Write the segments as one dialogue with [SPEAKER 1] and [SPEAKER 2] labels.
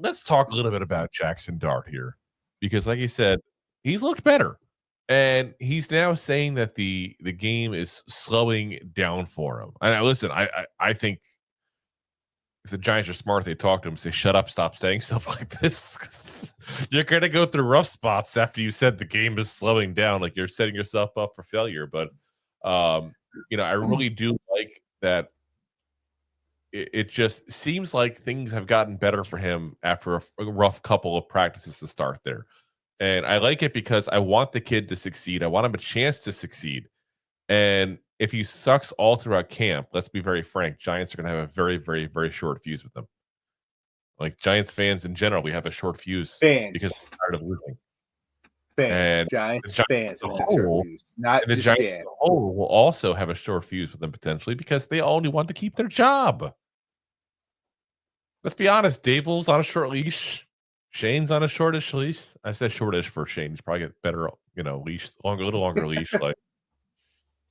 [SPEAKER 1] let's talk a little bit about Jaxson Dart here, because like you said, he's looked better, and he's now saying that the game is slowing down for him. And listen, I think if the Giants are smart, they talk to him, say, "Shut up, stop saying stuff like this." You're gonna go through rough spots after you said the game is slowing down. Like you're setting yourself up for failure. But I really do like that. It just seems like things have gotten better for him after a rough couple of practices to start there. And I like it because I want the kid to succeed. I want him a chance to succeed. And if he sucks all throughout camp, let's be very frank, Giants are going to have a very, very, very short fuse with him. Like Giants fans in general, we have a short fuse because we're tired of losing. And
[SPEAKER 2] Giants
[SPEAKER 1] the
[SPEAKER 2] fans
[SPEAKER 1] Giants as a whole,
[SPEAKER 2] not
[SPEAKER 1] and the
[SPEAKER 2] just
[SPEAKER 1] Giants
[SPEAKER 2] Jan.
[SPEAKER 1] as a whole will also have a short fuse with them potentially because they only want to keep their job. Let's be honest, Daboll's on a short leash. Shane's on a shortish leash. I said shortish for Shane. He's probably get better, leash, a little longer leash.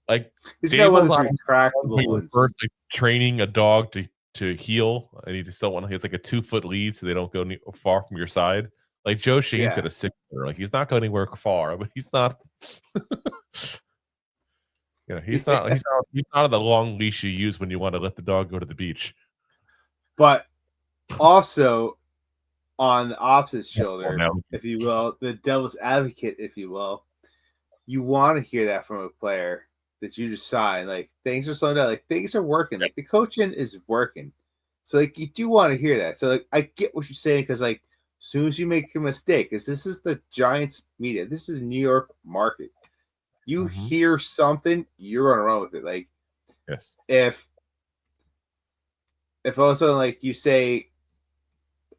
[SPEAKER 1] Like
[SPEAKER 2] he's got one of those
[SPEAKER 1] retractable ones. Like training a dog to heel, and you just don't want to. It's like a 2-foot lead, so they don't go far from your side. Like Joe Shane's got a 6-footer. Like he's not going anywhere far, but he's not. He's not on the long leash you use when you want to let the dog go to the beach.
[SPEAKER 2] But also on the opposite shoulder, if you will, the devil's advocate, if you will, you want to hear that from a player that you just signed. Like things are slowing down, like things are working, like the coaching is working. So like you do want to hear that. So like I get what you're saying because like as soon as you make a mistake, because this is the Giants media, this is the New York market. You hear something, you're gonna run with it. Like
[SPEAKER 1] yes,
[SPEAKER 2] if all of a sudden like you say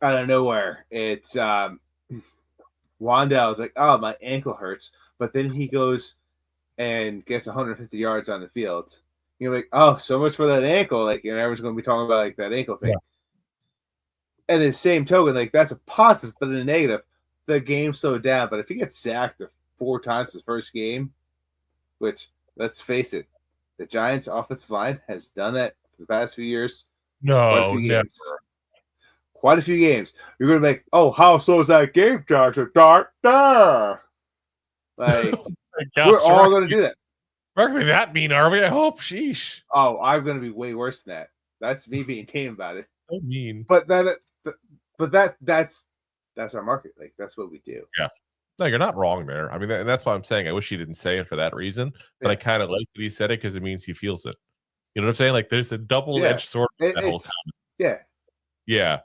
[SPEAKER 2] out of nowhere, it's Wandell's like, oh, my ankle hurts, but then he goes and gets 150 yards on the field. You're like, oh, so much for that ankle. Like, everyone's going to be talking about like that ankle thing. Yeah. And in the same token, like that's a positive, but in a negative, the game slowed down. But if he gets sacked 4 times his first game, which let's face it, the Giants' offensive line has done that for the past few years.
[SPEAKER 1] No, never.
[SPEAKER 2] Quite a few games. You're going to be like, oh, how slow is that game, Jaxson Dart? Like, we're all going to do that.
[SPEAKER 1] We're going to be that mean, are we? I hope. Sheesh.
[SPEAKER 2] Oh, I'm going to be way worse than that. That's me being tame about it.
[SPEAKER 1] So mean.
[SPEAKER 2] But that's our market. Like, that's what we do.
[SPEAKER 1] Yeah. No, you're not wrong there. I mean, and that's why I'm saying I wish he didn't say it for that reason. But I kind of like that he said it because it means he feels it. You know what I'm saying? Like, there's a double-edged sword that whole time.
[SPEAKER 2] Yeah.
[SPEAKER 1] Yeah.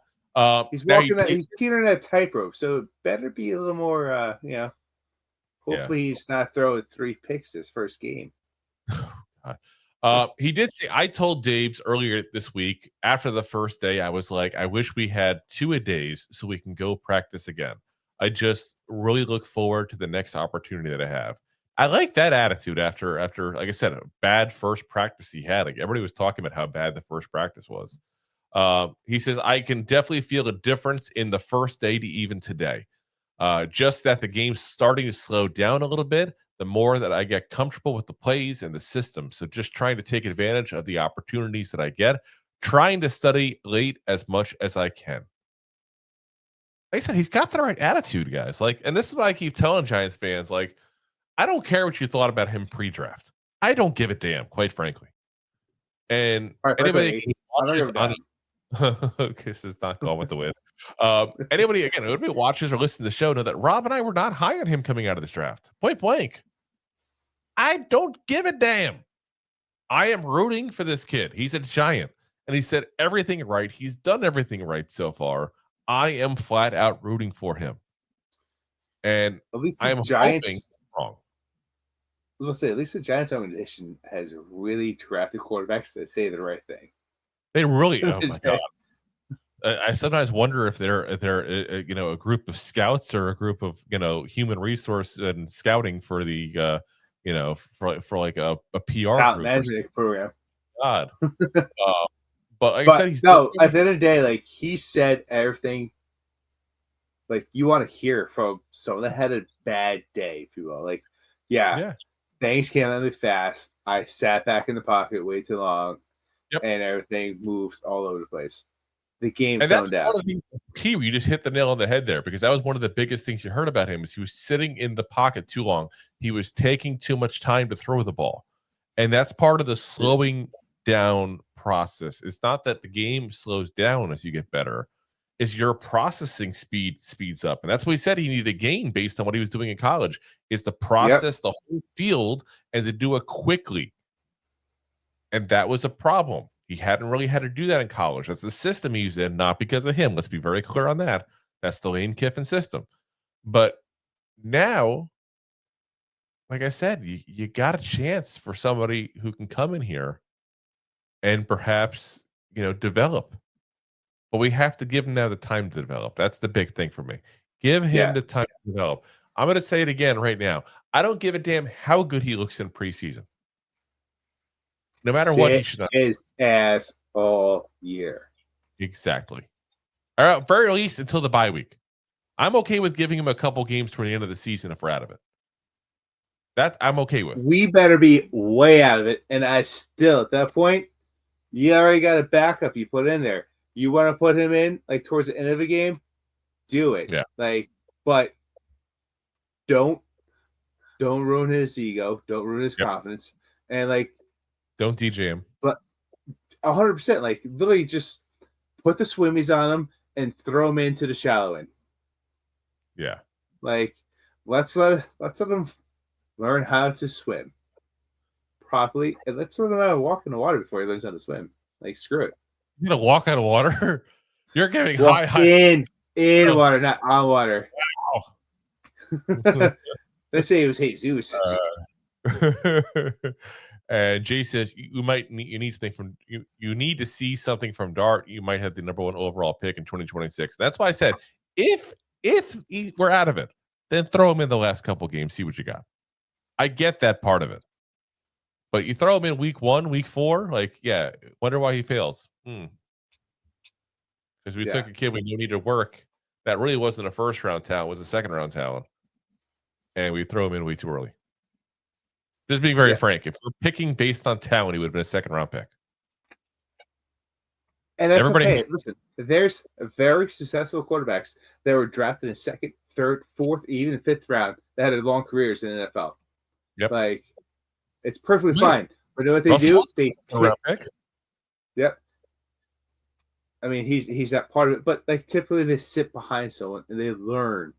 [SPEAKER 2] He's walking he's teetering that tightrope, so it better be a little more hopefully he's not throwing 3 picks his first game.
[SPEAKER 1] He did say, I told Dabes earlier this week after the first day, I was like, I wish we had 2-a-days so we can go practice again. I just really look forward to the next opportunity that I have. I like that attitude after like I said, a bad first practice he had. Like everybody was talking about how bad the first practice was. He says, I can definitely feel a difference in the first day to even today. Just that the game's starting to slow down a little bit, the more that I get comfortable with the plays and the system. So just trying to take advantage of the opportunities that I get, trying to study late as much as I can. Like I said, he's got the right attitude, guys. Like, and this is what I keep telling Giants fans. Like, I don't care what you thought about him pre-draft. I don't give a damn, quite frankly. And anybody watches on this is not going with the wind. Anybody watches or listens to the show know that Rob and I were not high on him coming out of this draft. Point blank. I don't give a damn. I am rooting for this kid. He's a Giant, and he said everything right. He's done everything right so far. I am flat out rooting for him, and
[SPEAKER 2] at least
[SPEAKER 1] I am
[SPEAKER 2] Giants
[SPEAKER 1] wrong.
[SPEAKER 2] I was going to say, at least the Giants organization has really drafted quarterbacks that say the right thing.
[SPEAKER 1] They really, oh my god! I sometimes wonder if they're a group of scouts or a group of human resource and scouting for the for like a PR
[SPEAKER 2] talent management program.
[SPEAKER 1] God, but like I said, he's
[SPEAKER 2] at the end of the day, like he said everything. Like you want to hear from someone that had a bad day, if you will. Like, things came at me fast. I sat back in the pocket way too long, and everything moved all over the place. the game
[SPEAKER 1] And that's
[SPEAKER 2] zoned out.
[SPEAKER 1] one of the things key. You just hit the nail on the head there, because that was one of the biggest things you heard about him is he was sitting in the pocket too long. He was taking too much time to throw the ball. And that's part of the slowing down process. It's not that the game slows down as you get better. Is your processing speeds up. And that's what he said he needed to gain based on what he was doing in college, is to process the whole field and to do it quickly. And that was a problem. He hadn't really had to do that in college. That's the system he was in, not because of him. Let's be very clear on that. That's the Lane Kiffin system. But now, like I said, you got a chance for somebody who can come in here and perhaps, develop. But we have to give him now the time to develop. That's the big thing for me. Give him the time to develop. I'm going to say it again right now. I don't give a damn how good he looks in preseason. No matter what, he should not
[SPEAKER 2] his ass all year.
[SPEAKER 1] Exactly. Or at very least until the bye week. I'm okay with giving him a couple games toward the end of the season if we're out of it. That I'm okay with.
[SPEAKER 2] We better be way out of it. And I still, at that point, you already got a backup you put in there. You want to put him in like towards the end of the game? Do it.
[SPEAKER 1] Yeah.
[SPEAKER 2] But don't ruin his ego. Don't ruin his confidence. And
[SPEAKER 1] don't DJ him.
[SPEAKER 2] But 100%, literally just put the swimmies on him and throw him into the shallow end.
[SPEAKER 1] Yeah.
[SPEAKER 2] Let's let him learn how to swim properly, and let's let him out walk in the water before he learns how to swim. Screw it.
[SPEAKER 1] You're gonna walk out of water? You're giving high
[SPEAKER 2] in water, not on water.
[SPEAKER 1] Wow.
[SPEAKER 2] Let's say it was Jesus.
[SPEAKER 1] And Jay says you need to see something from Dart. You might have the number 1 overall pick in 2026. That's why I said if we're out of it, then throw him in the last couple games, see what you got. I get that part of it. But you throw him in week 1, week 4, wonder why he fails. Because we took a kid we knew needed work that really wasn't a first round talent, was a second round talent. And we throw him in way too early. Just being very frank, if we're picking based on talent, he would have been a second round pick.
[SPEAKER 2] And that's okay. Listen, there's very successful quarterbacks that were drafted in second, third, fourth, even fifth round that had long careers in the NFL.
[SPEAKER 1] Yep.
[SPEAKER 2] It's perfectly fine. But you know what they do? They
[SPEAKER 1] pick.
[SPEAKER 2] Yep. I mean, he's that part of it, but typically they sit behind someone and they learn.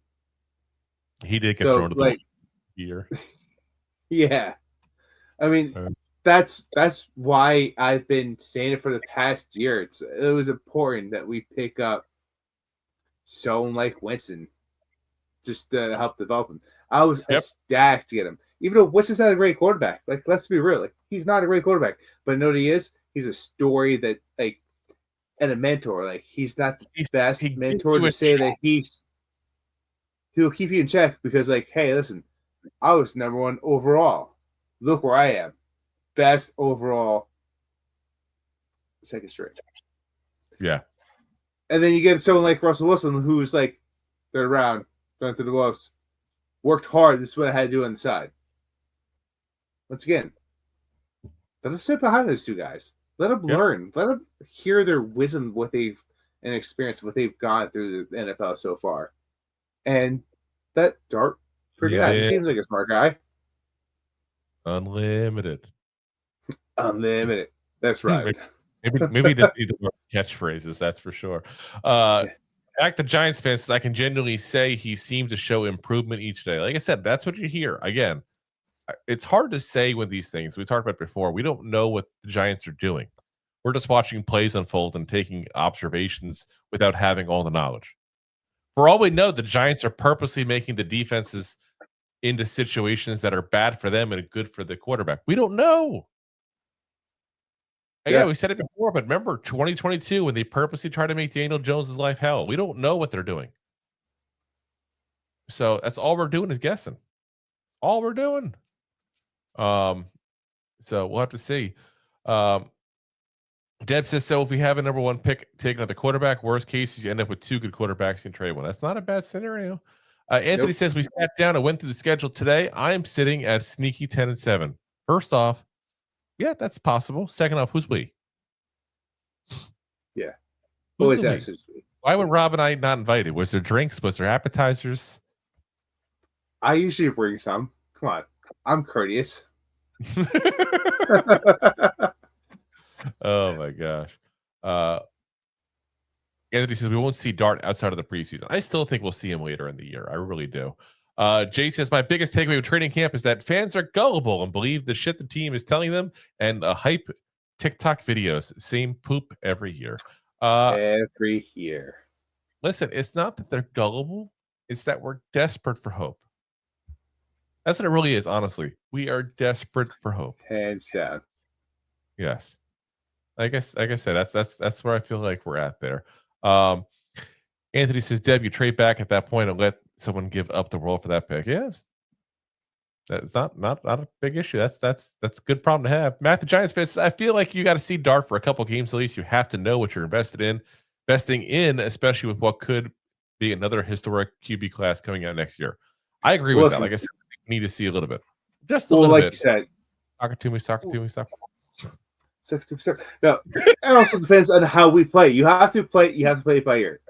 [SPEAKER 1] He did get thrown to the year.
[SPEAKER 2] Yeah. I mean, that's why I've been saying it for the past year. It was important that we pick up someone like Winston just to help develop him. I was ecstatic to get him. Even though Winston's not a great quarterback. Let's be real. He's not a great quarterback. But you know what he is? He's a story that, and a mentor. He's not the best mentor to say that he'll keep you in check because, hey, listen, I was number 1 overall. Look where I am. Best overall second straight.
[SPEAKER 1] Yeah.
[SPEAKER 2] And then you get someone like Russell Wilson who's third round, going to the Wolves. Worked hard. This is what I had to do on the side. Once again, let them sit behind those two guys. Let them learn. Let them hear their wisdom, and experience, what they've gone through the NFL so far. And that Dart, pretty good. He seems like a smart guy.
[SPEAKER 1] Unlimited.
[SPEAKER 2] That's right.
[SPEAKER 1] Maybe this needs more catchphrases. That's for sure. Back to Giants fans, I can genuinely say he seemed to show improvement each day. Like I said, that's what you hear. Again, it's hard to say with these things. We talked about before. We don't know what the Giants are doing. We're just watching plays unfold and taking observations without having all the knowledge. For all we know, the Giants are purposely making the defenses into situations that are bad for them and good for the quarterback. We don't know. Again, we said it before, but remember 2022 when they purposely tried to make Daniel Jones' life hell. We don't know what they're doing. So that's all we're doing is guessing. All we're doing. So we'll have to see. Deb says, so if we have a number 1 pick, take another quarterback. Worst case, you end up with 2 good quarterbacks and trade one. That's not a bad scenario. Anthony says, we sat down and went through the schedule today. I am sitting at sneaky 10-7. First off, yeah, that's possible. Second off, who's we?
[SPEAKER 2] Yeah. Always extra sweet.
[SPEAKER 1] Why were Rob and I not invited? Was there drinks? Was there appetizers?
[SPEAKER 2] I usually bring some. Come on. I'm courteous.
[SPEAKER 1] Oh my gosh. Anthony says we won't see Dart outside of the preseason. I still think we'll see him later in the year. I really do. Jay says my biggest takeaway with training camp is that fans are gullible and believe the shit the team is telling them, and hype TikTok videos, same poop every year.
[SPEAKER 2] Every year.
[SPEAKER 1] Listen, it's not that they're gullible; it's that we're desperate for hope. That's what it really is. Honestly, we are desperate for hope.
[SPEAKER 2] Hands down.
[SPEAKER 1] Yes. Like I said, that's where I feel like we're at there. Anthony says, Deb, you trade back at that point and let someone give up the world for that pick. Yes. That's not a big issue. That's a good problem to have. Matt the Giants fans, I feel like you got to see Dart for a couple games at least. You have to know what you're investing in, especially with what could be another historic QB class coming out next year. I agree with that. Like I said, we need to see a little bit. Just a little bit. Like you
[SPEAKER 2] said.
[SPEAKER 1] Talking to me.
[SPEAKER 2] 60%. No, it also depends on how we play. You have to play it by ear,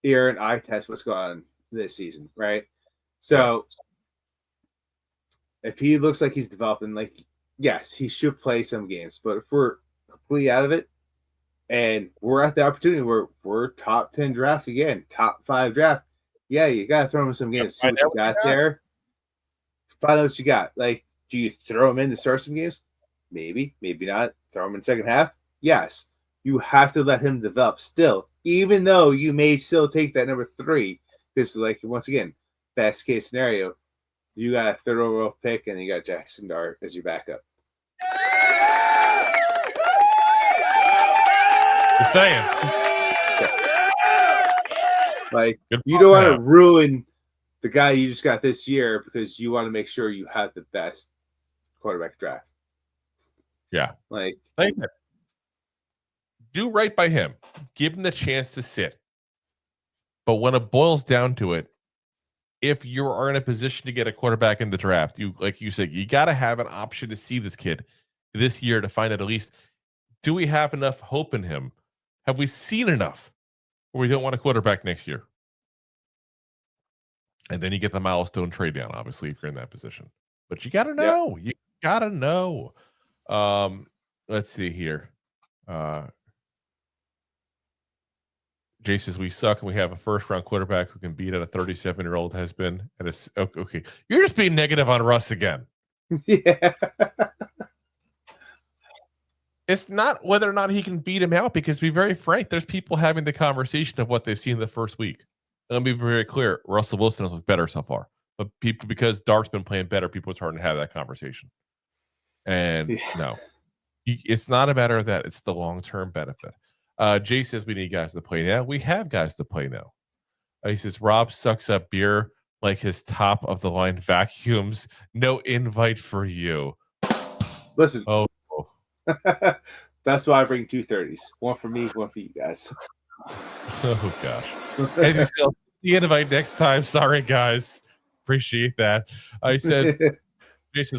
[SPEAKER 2] ear and eye test what's going on this season, right? So if he looks like he's developing, like, yes, he should play some games. But if we're completely out of it, and we're at the opportunity where we're top 10 draft again, top 5 draft, yeah, you gotta throw him in some games. See what you got there. Find out what you got. Like, do you throw him in to start some games? Maybe, maybe not. Throw him in the second half? Yes. You have to let him develop still, even though you may still take that number 3. Because, like, once again, best case scenario, you got a third overall pick and you got Jaxson Dart as your backup.
[SPEAKER 1] Just saying.
[SPEAKER 2] Like, you don't want to ruin the guy you just got this year because you want to make sure you have the best quarterback draft.
[SPEAKER 1] Yeah.
[SPEAKER 2] Like
[SPEAKER 1] do right by him. Give him the chance to sit. But when it boils down to it, if you are in a position to get a quarterback in the draft, you, like you said, you got to have an option to see this kid this year to find out at least, do we have enough hope in him? Have we seen enough where we don't want a quarterback next year? And then you get the milestone trade down, obviously, if you're in that position. But you got to know. Yep. You got to know. Let's see here. Jay says we suck and we have a first-round quarterback who can beat out a 37-year-old has been at a. Okay, you're just being negative on Russ again.
[SPEAKER 2] Yeah.
[SPEAKER 1] It's not whether or not he can beat him out, because to be very frank, there's people having the conversation of what they've seen in the first week. Let me be very clear. Russell Wilson has looked better so far, but people, because Dart's been playing better, people are starting to have that conversation. And no, it's not a matter of that. It's the long-term benefit. Jay says we need guys to play now. We have guys to play now. He says Rob sucks up beer like his top of the line vacuums. No invite for you.
[SPEAKER 2] Listen.
[SPEAKER 1] Oh.
[SPEAKER 2] That's why I bring 230s. One for me, one for you guys.
[SPEAKER 1] Oh gosh. And he's still the invite next time. Sorry, guys. Appreciate that. He says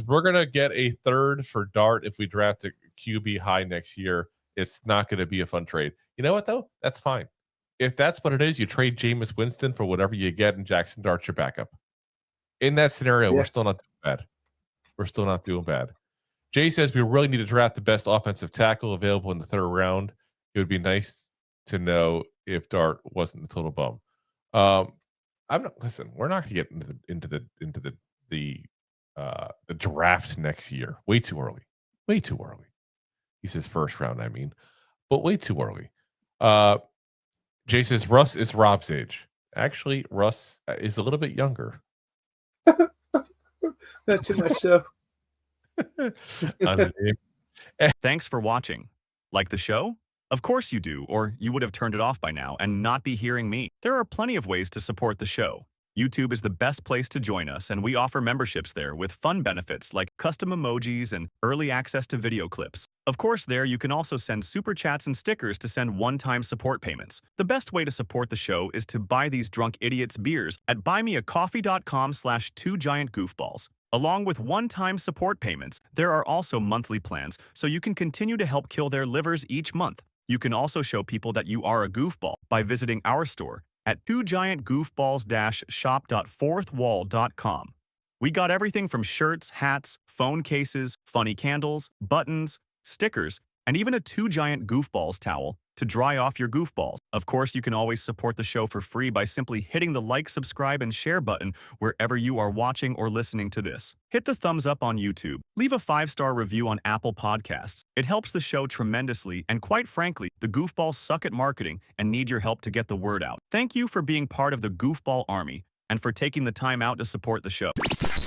[SPEAKER 1] we're gonna get a third for Dart if we draft a QB high next year. It's not going to be a fun trade. You know what, though? That's fine. If that's what it is, you trade Jameis Winston for whatever you get, and Jaxson Dart your backup. In that scenario, we're still not doing bad. We're still not doing bad. Jay says we really need to draft the best offensive tackle available in the third round. It would be nice to know if Dart wasn't the total bum. I'm not. Listen, we're not going to get into the draft next year. Way too early. Way too early. He says first round, I mean, but way too early. Jay says Russ is Rob's age. Actually, Russ is a little bit younger.
[SPEAKER 2] Not too much so.
[SPEAKER 3] Thanks for watching. Like the show? Of course you do, or you would have turned it off by now and not be hearing me. There are plenty of ways to support the show. YouTube is the best place to join us, and we offer memberships there with fun benefits like custom emojis and early access to video clips. Of course, there you can also send super chats and stickers to send one-time support payments. The best way to support the show is to buy these drunk idiots beers at buymeacoffee.com/2giantgoofballs. Along with one-time support payments, there are also monthly plans, so you can continue to help kill their livers each month. You can also show people that you are a goofball by visiting our store at twogiantgoofballs-shop.fourthwall.com. We got everything from shirts, hats, phone cases, funny candles, buttons, stickers, and even a 2 Giant Goofballs towel to dry off your goofballs. Of course, you can always support the show for free by simply hitting the like, subscribe, and share button wherever you are watching or listening to this. Hit the thumbs up on YouTube. Leave a 5-star review on Apple Podcasts. It helps the show tremendously, and quite frankly, the Goofballs suck at marketing and need your help to get the word out. Thank you for being part of the Goofball Army and for taking the time out to support the show.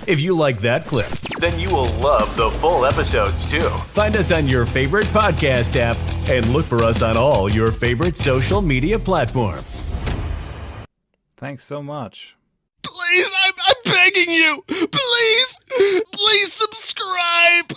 [SPEAKER 4] If you like that clip,
[SPEAKER 5] then you will love the full episodes too.
[SPEAKER 4] Find us on your favorite podcast app and look for us on all your favorite social media platforms.
[SPEAKER 6] Thanks so much.
[SPEAKER 7] Please, I'm begging you. Please subscribe.